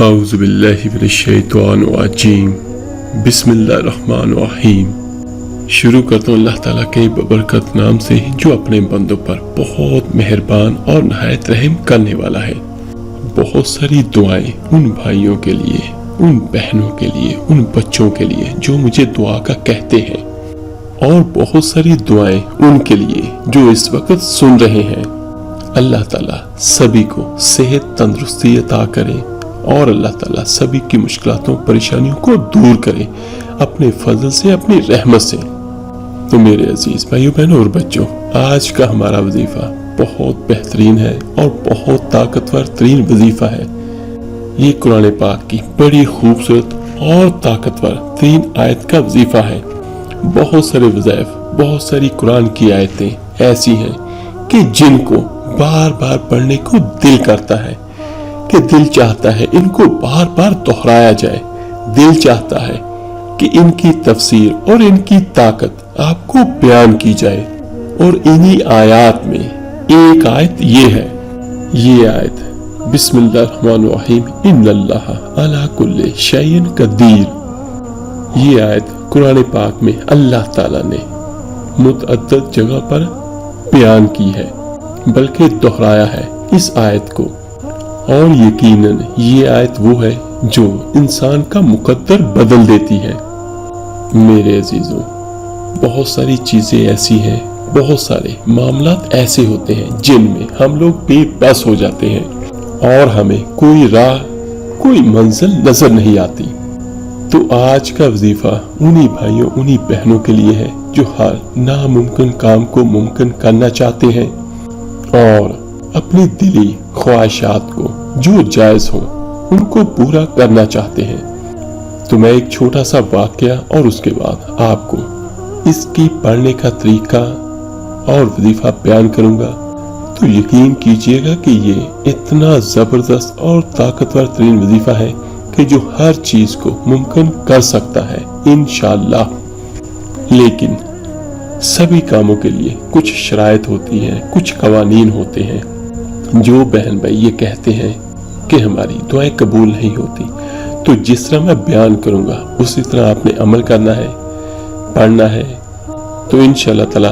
اعوذ باللہ من الشیطان الرجیم، بسم اللہ الرحمن الرحیم۔ شروع کرتا ہوں اللہ تعالیٰ کے ببرکت نام سے جو اپنے بندوں پر بہت مہربان اور نہایت رحم کرنے والا ہے۔ بہت ساری دعائیں ان بھائیوں کے لیے، ان بہنوں کے لیے، ان بچوں کے لیے جو مجھے دعا کا کہتے ہیں، اور بہت ساری دعائیں ان کے لیے جو اس وقت سن رہے ہیں۔ اللہ تعالیٰ سبھی کو صحت تندرستی عطا کرے اور اللہ تعالیٰ سبھی کی مشکلاتوں پریشانیوں کو دور کرے اپنے فضل سے، اپنی رحمت سے۔ تو میرے عزیز بھائیوں بہنوں اور بچوں، آج کا ہمارا وظیفہ بہت بہترین ہے اور بہت طاقتور ترین وظیفہ ہے۔ یہ قرآن پاک کی بڑی خوبصورت اور طاقتور ترین آیت کا وظیفہ ہے۔ بہت سارے وظائف، بہت ساری قرآن کی آیتیں ایسی ہیں کہ جن کو بار بار پڑھنے کو دل کرتا ہے، کہ دل چاہتا ہے ان کو بار بار دہرایا جائے۔ دل چاہتا ہے کہ ان کی تفسیر اور ان کی طاقت آپ کو بیان کی جائے۔ اور انہی آیات میں ایک آیت یہ ہے، یہ آیت بسم اللہ الرحمن الرحیم ان اللہ علی کل شیء قدیر۔ یہ آیت قرآن پاک میں اللہ تعالیٰ نے متعدد جگہ پر بیان کی ہے، بلکہ دہرایا ہے اس آیت کو۔ اور یقیناً یہ آیت وہ ہے جو انسان کا مقدر بدل دیتی ہے۔ میرے عزیزوں، بہت ساری چیزیں ایسی ہیں، بہت سارے معاملات ایسے ہوتے ہیں جن میں ہم لوگ بے بس ہو جاتے ہیں اور ہمیں کوئی راہ، کوئی منزل نظر نہیں آتی۔ تو آج کا وظیفہ انہی بھائیوں، انہی بہنوں کے لیے ہے جو ہر ناممکن کام کو ممکن کرنا چاہتے ہیں اور اپنی دلی خواہشات کو جو جائز ہو ان کو پورا کرنا چاہتے ہیں۔ تو میں ایک چھوٹا سا واقعہ اور اس کے بعد آپ کو اس کی پڑھنے کا طریقہ اور وظیفہ بیان کروں گا۔ تو یقین کیجئے گا کہ یہ اتنا زبردست اور طاقتور ترین وظیفہ ہے کہ جو ہر چیز کو ممکن کر سکتا ہے انشاءاللہ۔ لیکن سبھی کاموں کے لیے کچھ شرائط ہوتی ہیں، کچھ قوانین ہوتے ہیں۔ جو بہن بھائی یہ کہتے ہیں کہ ہماری دعائیں قبول نہیں ہوتی، تو جس طرح میں بیان کروں گا اسی طرح آپ نے عمل کرنا ہے، پڑھنا ہے، تو انشاءاللہ تعالیٰ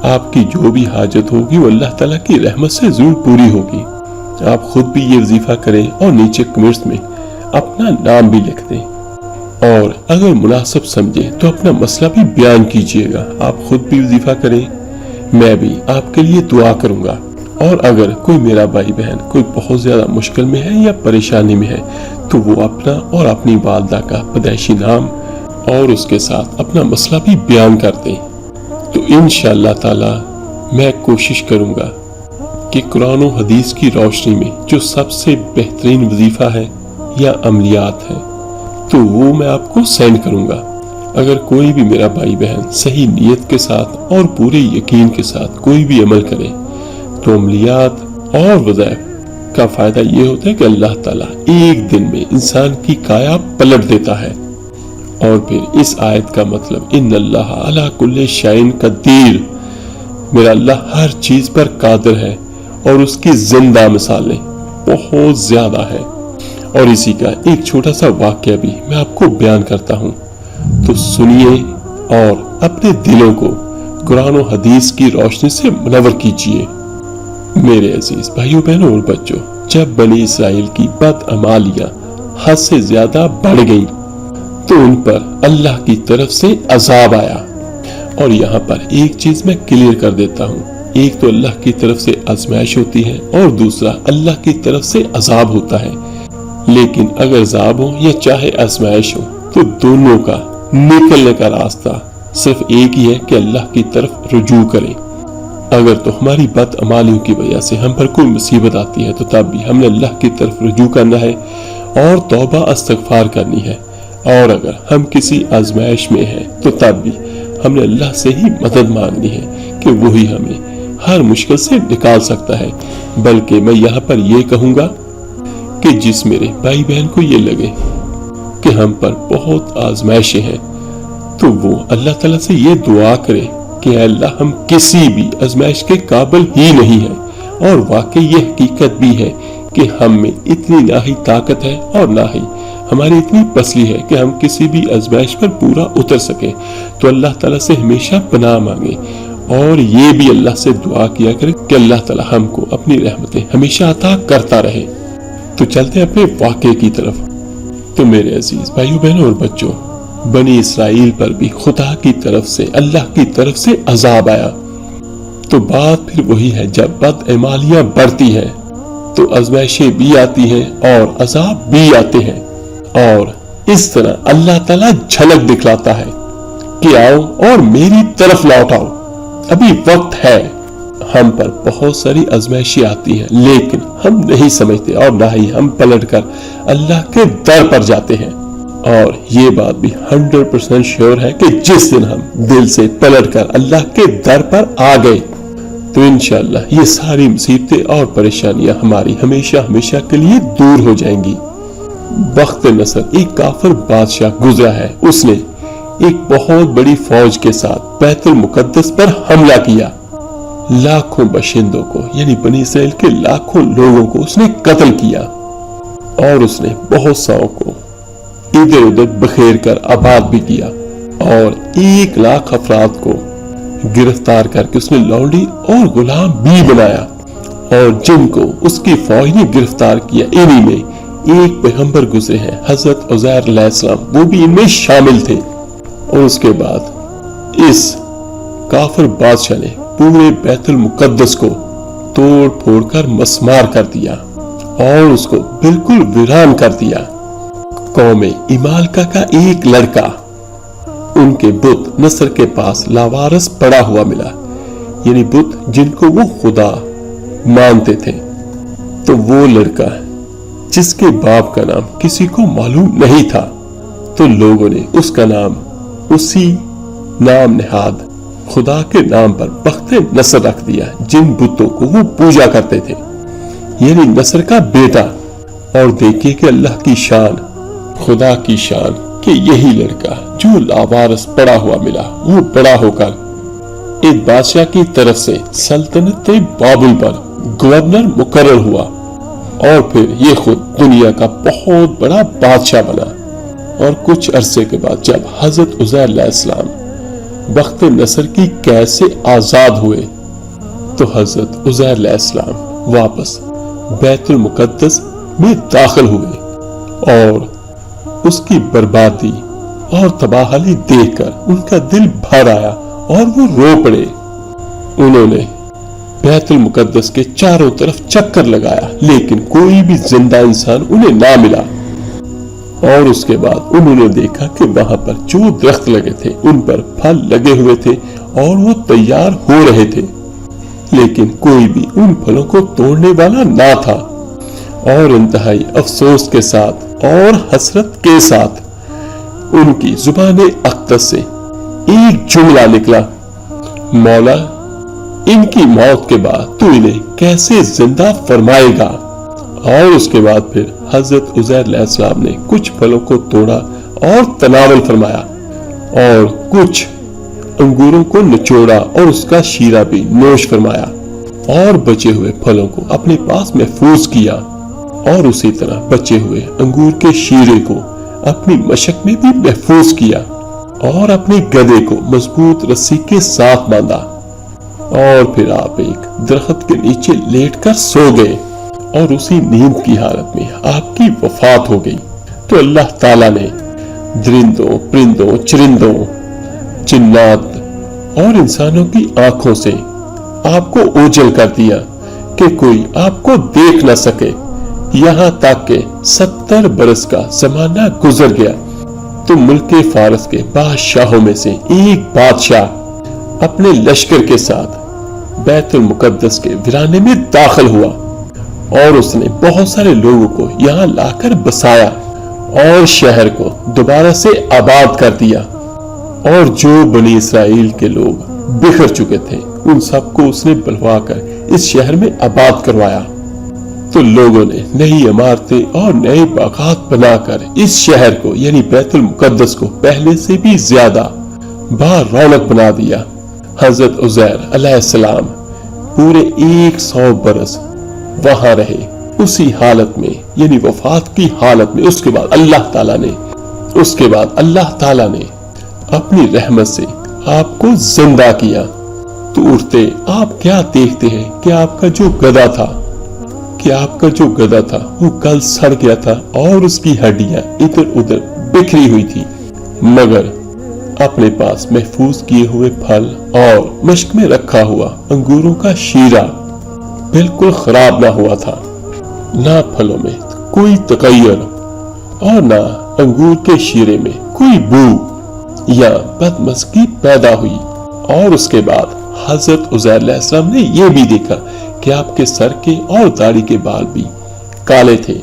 آپ کی جو بھی حاجت ہوگی وہ اللہ تعالیٰ کی رحمت سے ضرور پوری ہوگی۔ آپ خود بھی یہ وظیفہ کریں اور نیچے کمنٹس میں اپنا نام بھی لکھ دیں، اور اگر مناسب سمجھے تو اپنا مسئلہ بھی بیان کیجئے گا۔ آپ خود بھی وظیفہ کریں، میں بھی آپ کے لیے دعا کروں گا۔ اور اگر کوئی میرا بھائی بہن کوئی بہت زیادہ مشکل میں ہے یا پریشانی میں ہے تو وہ اپنا اور اپنی والدہ کا پیدائشی نام اور اس کے ساتھ اپنا مسئلہ بھی بیان کر دیں۔ تو انشاءاللہ تعالی میں کوشش کروں گا کہ قرآن و حدیث کی روشنی میں جو سب سے بہترین وظیفہ ہے یا عملیات ہے تو وہ میں آپ کو سینڈ کروں گا۔ اگر کوئی بھی میرا بھائی بہن صحیح نیت کے ساتھ اور پورے یقین کے ساتھ کوئی بھی عمل کرے تو عملیات اور وظائف کا فائدہ یہ ہوتا ہے کہ اللہ تعالیٰ ایک دن میں انسان کی کایا پلٹ دیتا ہے۔ اور پھر اس آیت کا مطلب ان اللہ علی کل شیء قدیر، میرا اللہ ہر چیز پر قادر ہے اور اس کی زندہ مثالیں بہت زیادہ ہے۔ اور اسی کا ایک چھوٹا سا واقعہ بھی میں آپ کو بیان کرتا ہوں، تو سنیے اور اپنے دلوں کو قرآن و حدیث کی روشنی سے منور کیجیے۔ میرے عزیز بھائیوں بہنوں اور بچوں، جب بنی اسرائیل کی بدعمالیاں حد سے زیادہ بڑھ گئی تو ان پر اللہ کی طرف سے عذاب آیا۔ اور یہاں پر ایک چیز میں کلیئر کر دیتا ہوں، ایک تو اللہ کی طرف سے آزمائش ہوتی ہے اور دوسرا اللہ کی طرف سے عذاب ہوتا ہے۔ لیکن اگر عذاب ہو یا چاہے آزمائش ہو تو دونوں کا نکلنے کا راستہ صرف ایک ہی ہے کہ اللہ کی طرف رجوع کریں۔ اگر تو ہماری بدعمالیوں کی وجہ سے ہم پر کوئی مصیبت آتی ہے تو تب بھی ہم نے اللہ کی طرف رجوع کرنا ہے اور توبہ استغفار کرنی ہے۔ اور اگر ہم کسی آزمائش میں ہیں تو تب بھی ہم نے اللہ سے ہی مدد مانگنی ہے کہ وہی ہمیں ہر مشکل سے نکال سکتا ہے۔ بلکہ میں یہاں پر یہ کہوں گا کہ جس میرے بھائی بہن کو یہ لگے کہ ہم پر بہت آزمائشیں ہیں تو وہ اللہ تعالیٰ سے یہ دعا کرے کہ اے اللہ ہم کسی بھی آزمائش کے قابل ہی نہیں ہیں، اور واقعی یہ حقیقت بھی ہے کہ ہم میں اتنی نہ ہی طاقت ہے اور نہ ہی ہماری اتنی پسلی ہے کہ ہم کسی بھی آزمائش پر پورا اتر سکیں۔ تو اللہ تعالیٰ سے ہمیشہ پناہ مانگے اور یہ بھی اللہ سے دعا کیا کرے کہ اللہ تعالیٰ ہم کو اپنی رحمتیں ہمیشہ عطا کرتا رہے۔ تو چلتے ہیں اپنے واقعے کی طرف۔ تو میرے عزیز بھائیوں بہنوں اور بچوں، بنی اسرائیل پر بھی خدا کی طرف سے، اللہ کی طرف سے عذاب آیا۔ تو بات پھر وہی ہے، جب بدعمالیاں بڑھتی ہیں تو آزمائشیں بھی آتی ہیں اور عذاب بھی آتے ہیں، اور اس طرح اللہ تعالیٰ جھلک دکھلاتا ہے کہ آؤ اور میری طرف لوٹ آؤ، ابھی وقت ہے۔ ہم پر بہت ساری آزمائشیں آتی ہیں لیکن ہم نہیں سمجھتے اور نہ ہی ہم پلٹ کر اللہ کے در پر جاتے ہیں، اور یہ بات بھی 100% شیور ہے کہ جس دن ہم دل سے پلٹ کر اللہ کے در پر آ گئے تو انشاءاللہ یہ ساری مصیبتیں اور پریشانیاں ہماری ہمیشہ ہمیشہ کے لیے دور ہو جائیں گی۔ بخت نصر ایک کافر بادشاہ گزرا ہے، اس نے ایک بہت بڑی فوج کے ساتھ بیت المقدس پر حملہ کیا، لاکھوں باشندوں کو یعنی بنی اسرائیل کے لاکھوں لوگوں کو اس نے قتل کیا، اور اس نے بہت ساؤں کو ادھر ادھر بکھیر کر آباد بھی کیا، اور 1 لاکھ افراد کو گرفتار کر کے اس نے لونڈی اور غلام بھی بنایا، اور جن کو اس کی فوج نے گرفتار کیا انہی میں ایک پیغمبر گزرے ہیں حضرت عزیر علیہ السلام، وہ بھی ان میں شامل تھے۔ اور اس کے بعد اس کافر بادشاہ نے پورے بیت المقدس کو توڑ پھوڑ کر مسمار کر دیا اور اس کو بالکل ویران کر دیا۔ قوم امالکا کا ایک لڑکا ان کے بت نصر کے پاس لاوارث پڑا ہوا ملا، یعنی بت جن کو وہ خدا مانتے تھے۔ تو وہ لڑکا جس کے باپ کا نام کسی کو معلوم نہیں تھا، تو لوگوں نے اس کا نام اسی نام نہاد خدا کے نام پر بخت نصر رکھ دیا، جن بتوں کو وہ پوجا کرتے تھے، یعنی نصر کا بیٹا۔ اور دیکھیے کہ اللہ کی شان، خدا کی شان، کہ یہی لڑکا جو لاوارث پڑا ہوا ملا وہ بڑا ہو کر ایک بادشاہ کی طرف سے سلطنت بابل پر گورنر مقرر ہوا، اور پھر یہ خود دنیا کا بہت بڑا بادشاہ بنا۔ اور کچھ عرصے کے بعد جب حضرت عزیر علیہ السلام بخت نصر کی قید سے آزاد ہوئے تو حضرت عزیر علیہ السلام واپس بیت المقدس میں داخل ہوئے، اور اس کی بربادی اور تباہی دیکھ کر ان کا دل بھر آیا اور وہ رو پڑے۔ انہوں نے بیت المقدس کے چاروں طرف چکر لگایا لیکن کوئی بھی زندہ انسان انہیں نہ ملا، اور اس کے بعد انہوں نے دیکھا کہ وہاں پر جو درخت لگے تھے ان پر پھل لگے ہوئے تھے اور وہ تیار ہو رہے تھے، لیکن کوئی بھی ان پھلوں کو توڑنے والا نہ تھا۔ اور انتہائی افسوس کے ساتھ اور حسرت کے ساتھ ان کی زبان اقدس سے ایک جملہ نکلا، مولا ان کی موت کے بعد تو انہیں کیسے زندہ فرمائے گا؟ اور اس کے بعد پھر حضرت عزیر علیہ السلام نے کچھ پھلوں کو توڑا اور تناول فرمایا، اور کچھ انگوروں کو نچوڑا اور اس کا شیرہ بھی نوش فرمایا، اور بچے ہوئے پھلوں کو اپنے پاس محفوظ کیا، اور اسی طرح بچے ہوئے انگور کے شیرے کو اپنی مشک میں بھی محفوظ کیا، اور اپنے گدھے کو مضبوط رسی کے ساتھ باندھا، اور پھر آپ ایک درخت کے نیچے لیٹ کر سو گئے، اور اسی نیند کی حالت میں آپ کی وفات ہو گئی۔ تو اللہ تعالیٰ نے درندوں، پرندوں، چرندوں، جنات اور انسانوں کی آنکھوں سے آپ کو اوجھل کر دیا کہ کوئی آپ کو دیکھ نہ سکے، یہاں تک کہ 70 برس کا زمانہ گزر گیا تو ملک فارس کے بادشاہوں میں سے ایک بادشاہ اپنے لشکر کے ساتھ بیت المقدس کے ویرانے میں داخل ہوا، اور اس نے بہت سارے لوگوں کو یہاں لا کر بسایا اور شہر کو دوبارہ سے آباد کر دیا، اور جو بنی اسرائیل کے لوگ بکھر چکے تھے ان سب کو اس نے بلوا کر اس شہر میں آباد کروایا۔ तो लोगों ने नई इमारतें और नए बागात बनाकर इस शहर को यानी बैतुल मुकद्दस को पहले से भी ज्यादा बारौनक बना दिया। हजरत उज़ैर अलैहिस्सलाम पूरे 100 बरस वहां रहे उसी हालत में यानी वफात की हालत में। उसके बाद अल्लाह ताला ने अपनी रहमत से आपको जिंदा किया। तो उठते आप क्या देखते हैं कि आपका जो गधा था वो कल सड़ गया था और उसकी हड्डियां इधर उधर बिखरी हुई थी, मगर अपने पास महफूज किए हुए फल और मश्क में रखा हुआ अंगूरों का शीरा बिल्कुल खराब ना हुआ था। ना फलों में कोई तगय्युर और ना अंगूर के शीरे में कोई बू या बदमज़गी पैदा हुई। और उसके बाद हजरत उज़ैर अलैहिस्सलाम ने यह भी देखा कि आपके सर के और दाढ़ी के बाल भी काले थे।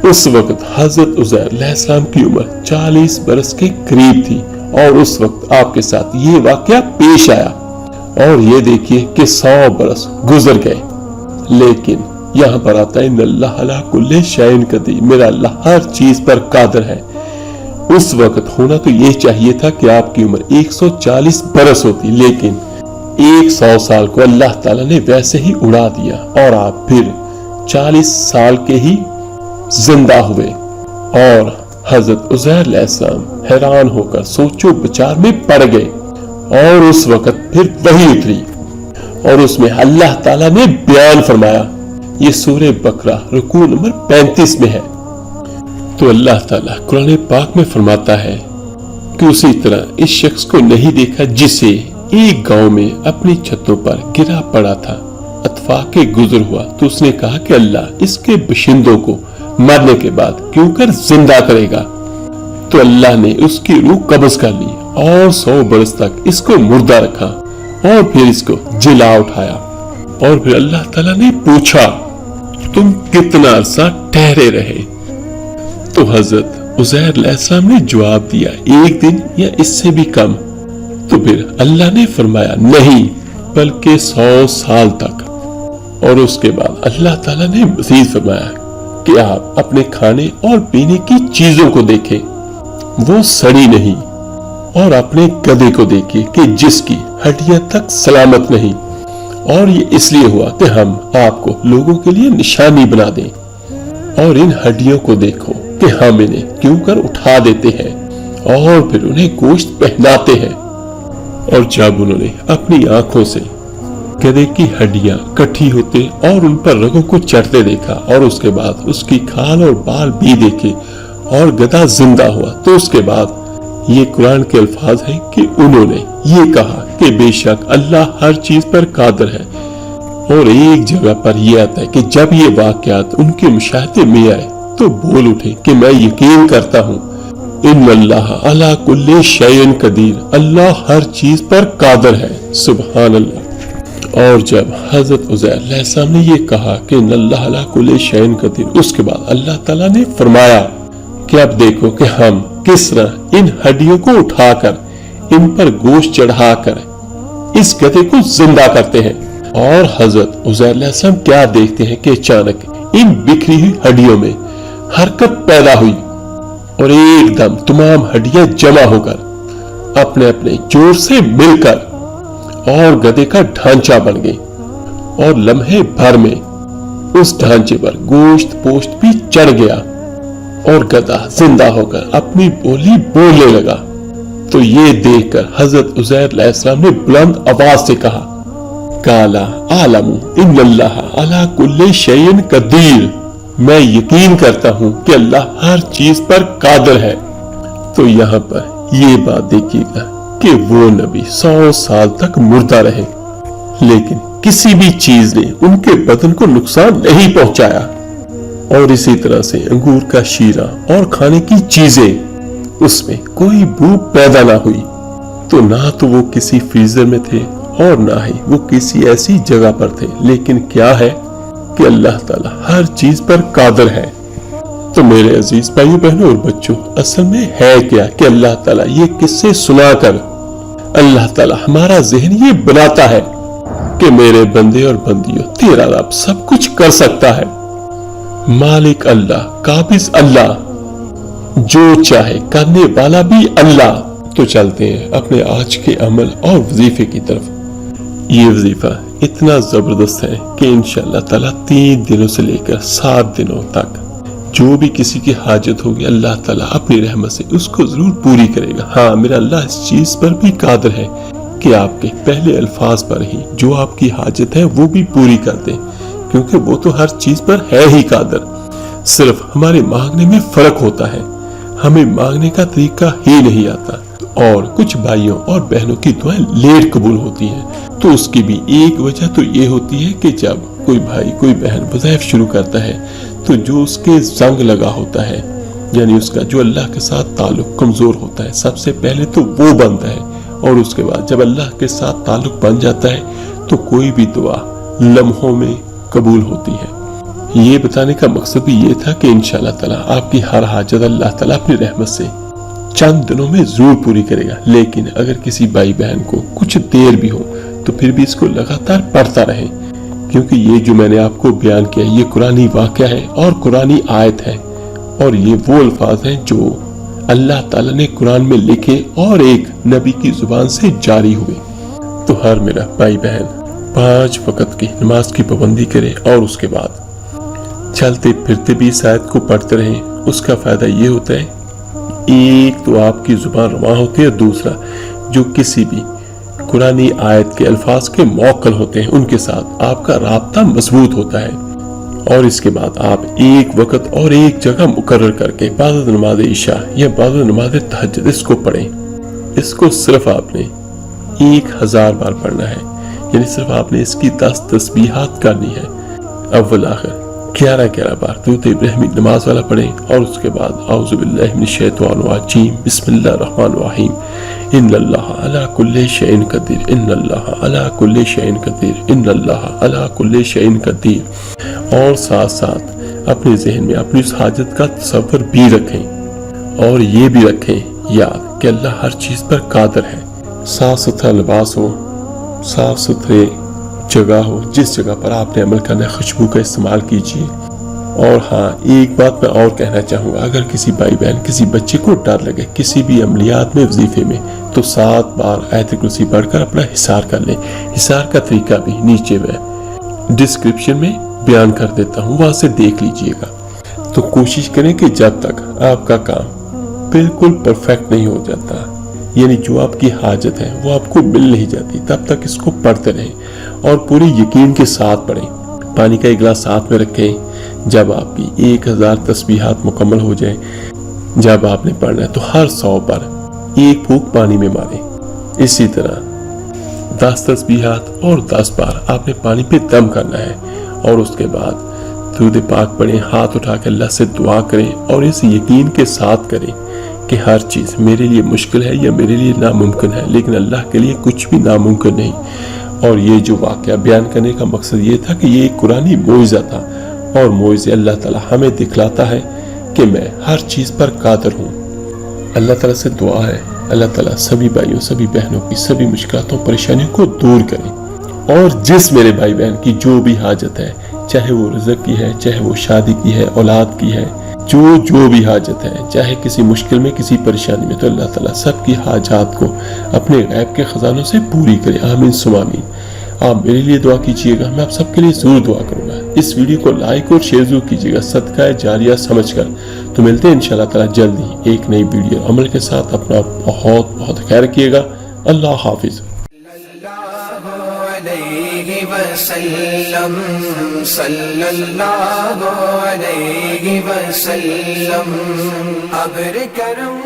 उस वक्त हजरत उज़ैर अलैहिस्सलाम की उम्र 40 बरस के करीब थी और उस वक्त आपके साथ ये वाकया पेश आया। और ये देखिए कि 100 बरस गुजर गए। लेकिन यहाँ पर आता है इन्नल्लाह अला कुल्लि शैइन कदीर, मेरा अल्लाह हर चीज पर कादिर है। उस वक्त होना तो ये चाहिए था कि आपकी उम्र 140 बरस होती, लेकिन 100 साल को अल्लाह ताला ने वैसे ही उड़ा दिया और आप फिर 40 साल के ही जिंदा हुए। और हजरत उज़ैर अलैहिस्सलाम हैरान होकर सोचो विचार में पड़ गए। और उस वक्त फिर वही उतरी और उसमें अल्लाह ताला ने बयान फरमाया, ये सूरह बकरा रुकू नंबर 35 में है। तो अल्लाह ताला कुरान पाक में फरमाता है कि उसी तरह इस शख्स को नहीं देखा जिसे एक गांव में अपनी छतों पर गिरा पड़ा था, अतफाके गुजर हुआ तो उसने कहा कि अल्लाह इसके बशिंदों को मरने के बाद क्यों कर जिंदा करेगा। तो अल्लाह ने उसकी रूह कब्ज कर ली और 100 बरस तक इसको मुर्दा रखा और फिर इसको जिला उठाया। और फिर अल्लाह ताला ने पूछा तुम कितना अरसा ठहरे रहे। तो हजरत उज़ैर अलैहिस्सलाम ने जवाब दिया 1 दिन या इससे भी कम। तो फिर अल्लाह ने फरमाया नहीं बल्कि 100 साल तक। और उसके बाद अल्लाह ताला ने मज़ीद फरमाया कि आप अपने खाने और पीने की चीजों को देखें, वो सड़ी नहीं, और अपने गधे को देखिए कि जिसकी हड्डियां तक सलामत नहीं। और ये इसलिए हुआ कि हम आपको लोगों के लिए निशानी बना दें। और इन हड्डियों को देखो कि हम इन्हें क्यों कर उठा देते हैं और फिर उन्हें गोश्त पहनाते हैं। और जब उन्होंने अपनी आंखों से गधे की हड्डियां इकट्ठी होते और उन पर रगों को चढ़ते देखा और उसके बाद उसकी खाल और बाल भी देखे और गधा जिंदा हुआ, तो उसके बाद ये कुरान के अल्फाज हैं कि उन्होंने ये कहा कि बेशक अल्लाह हर चीज पर कादिर है। और एक जगह पर यह आता है कि जब ये वाकयात उनके मुशाहिदे में आए तो बोल उठे कि मैं यकीन करता हूँ इन्नल्लाह अला कुल्लि शैइन कदीर, अल्लाह हर चीज पर कादिर है, सुभान अल्लाह। और जब हजरत उज़ैर अलैहिस्सलाम ने ये कहा कि इन्नल्लाह अला कुल्लि शैइन कदीर, उसके बाद अल्लाह ताला ने फरमाया कि अब देखो कि हम किस तरह इन हड्डियों को उठाकर इन पर गोश्त चढ़ाकर इस गधे को जिंदा करते हैं। और हजरत उज़ैर अलैहिस्सलाम क्या देखते हैं कि अचानक इन बिखरी हुई हड्डियों में हरकत पैदा हुई और एकदम तमाम हड्डियां जमा होकर अपने अपने जोर से मिलकर और गधे का ढांचा बन गई। और लम्हे भर में उस ढांचे पर गोश्त पोश्त भी चढ़ गया और गधा जिंदा होकर अपनी बोली बोलने लगा। तो ये देखकर हजरत उज़ैर अलैहिस्सलाम ने बुलंद आवाज से कहा काला आलमु इन्नल्लाह अला कुल्लि शैइन कदीर, मैं यकीन करता हूँ कि अल्लाह हर चीज पर कादिर है। तो यहाँ पर ये बात देखिएगा कि वो नबी 100 साल तक मुर्दा रहे, लेकिन किसी भी चीज ने उनके बदन को नुकसान नहीं पहुंचाया। और इसी तरह से अंगूर का शीरा और खाने की चीजें उसमें कोई बू पैदा ना हुई। तो ना तो वो किसी फ्रीजर में थे और ना ही वो किसी ऐसी जगह पर थे, लेकिन क्या है कि अल्लाह ताला हर चीज पर कादिर है। तो मेरे अजीज भाइयों बहनों और बच्चों, असल में है क्या कि अल्लाह ताला ये किस्से सुनाकर अल्लाह ताला हमारा ज़हन ये बनाता है कि मेरे बंदे और बंदियों, तेरा रब सब कुछ कर सकता है। मालिक अल्लाह, काबिज अल्लाह, जो चाहे करने वाला भी अल्लाह। तो चलते हैं अपने आज के अमल और वजीफे की तरफ। ये वजीफा इतना जबरदस्त है कि इंशाअल्लाह ताला 3 दिनों से लेकर 7 दिनों तक जो भी किसी की हाजत होगी अल्लाह ताला अपनी रहमत से उसको जरूर पूरी करेगा। हाँ, मेरा अल्लाह इस चीज पर भी कादिर है कि आपके पहले अल्फाज पर ही जो आपकी हाजत है वो भी पूरी कर दे, क्योंकि वो तो हर चीज पर है ही कादिर। सिर्फ हमारे मांगने में फर्क होता है, हमें मांगने का तरीका ही नहीं आता और कुछ भाइयों और बहनों की दुआएं लेट कबूल होती हैं। तो उसकी भी एक वजह तो ये होती है कि जब कोई भाई कोई बहन वज़ाइफ शुरू करता है तो जो उसके जंग लगा होता है, यानी उसका जो अल्लाह के साथ ताल्लुक कमजोर होता है, सबसे पहले तो वो बनता है और उसके बाद जब अल्लाह के साथ ताल्लुक बन जाता है तो कोई भी दुआ लम्हों में कबूल होती है। ये बताने का मकसद भी ये था कि इंशाअल्लाह ताला आपकी हर हाजत अल्लाह ताला अपनी रहमत से चंद दिनों में जरूर पूरी करेगा। लेकिन अगर किसी भाई बहन को कुछ देर भी हो तो फिर भी इसको लगातार पढ़ता रहे, क्योंकि ये जो मैंने आपको बयान किया ये कुरानी वाक़या है और कुरानी आयत है और ये वो अल्फाज हैं जो अल्लाह ताला ने कुरान में लिखे और एक नबी की जुबान से जारी हुए। तो हर मेरा भाई बहन 5 वक्त की नमाज की पाबंदी करे और उसके बाद चलते फिरते भी इस आयत को पढ़ते रहें। उसका फायदा ये होता है, एक तो आपकी जुबान रवां होती है, दूसरा जो किसी भी कुरानी आयत के अल्फाज के मौक्कल होते हैं उनके साथ आपका राब्ता मजबूत होता है। और इसके बाद आप एक वक्त और एक जगह मुकर्रर करके बाद नमाज इशा या बाद नमाज तहज्जुद इसको पढ़ें। इसको सिर्फ आपने 1000 बार पढ़ना है, यानी सिर्फ आपने इसकी 10 तस्बीहात करनी है। अव्वल आखिर 11 बार दुरूद इब्राहिमी नमाज वाला पढ़ें और उसके बाद औज़ु बिल्लाहि मिनश शैतानिर रजीम, बिस्मिल्लाहिर रहमानिर रहीम, इन्नल्लाह अला कुल्लि शैइन कदीर, इन्नल्लाह अला कुल्लि शैइन कदीर, इन्नल्लाह अला कुल्लि शैइन कदीर। और साथ साथ अपने जहन में अपनी उस हाजत का तसव्वुर भी रखें और ये भी रखें याद कि अल्लाह हर चीज पर कादिर है। साफ सुथरा लिबास हो, साफ सुथरे जगह हो, जिस जगह पर आपने अमल करना है खुशबू का इस्तेमाल कीजिए। और हाँ, एक बात मैं और कहना चाहूँगा, अगर किसी भाई बहन किसी बच्चे को डर लगे किसी भी अमलियात में वजीफे में तो 7 बार आयत कुर्सी पढ़कर अपना हिसार कर लें। हिसार का तरीका भी नीचे मैं डिस्क्रिप्शन में बयान कर देता हूँ, वहाँ से देख लीजिएगा। तो कोशिश करें कि जब तक आपका काम बिल्कुल परफेक्ट नहीं हो जाता, यानी जो आपकी हाजत है वो आपको मिल नहीं जाती, तब तक इसको पढ़ते रहें और पूरे यकीन के साथ पढ़ें। पानी का एक गिलास साथ में रखें। जब आपकी 1000 तस्बीहात मुकम्मल हो जाए, जब आपने पढ़ना है तो हर 100 पर एक फूंक पानी में मारें। इसी तरह 10 तस्बीहात और 10 बार आपने पानी पे दम करना है और उसके बाद दुरूद पाक पढ़ें, हाथ उठा के अल्लाह से दुआ करें और इस यकीन के साथ करें कि हर चीज़ मेरे लिए मुश्किल है या मेरे लिए नामुमकिन है, लेकिन अल्लाह के लिए कुछ भी नामुमकिन नहीं। और ये जो वाक़या बयान करने का मकसद ये था कि ये एक कुरानी मोइज़ा था और मोइज़े अल्लाह ताला हमें दिखलाता है कि मैं हर चीज़ पर कादिर हूँ। अल्लाह ताला से दुआ है, अल्लाह ताला सभी भाइयों सभी बहनों की सभी मुश्किलातों परेशानियों को दूर करें। और जिस मेरे भाई बहन की जो भी हाजत है, चाहे वो रिज़्क़ की है, चाहे वो शादी की है, औलाद की है, जो भी हाजत है, चाहे किसी मुश्किल में किसी परेशानी में, तो अल्लाह ताला सबकी हाजात को अपने गैब के खजानों से पूरी करे। आमीन सुम्मा आमीन। आप मेरे लिए दुआ कीजिएगा, मैं आप सबके लिए जरूर दुआ करूंगा। इस वीडियो को लाइक और शेयर जरूर कीजिएगा सदका जारिया समझकर। तो मिलते हैं इंशाअल्लाह ताला जल्दी एक नई वीडियो अमल के साथ। अपना बहुत बहुत ख्याल रखिएगा। अल्लाह हाफिज। सल्लल्लाहु अलैहि वसल्लम अब्र करम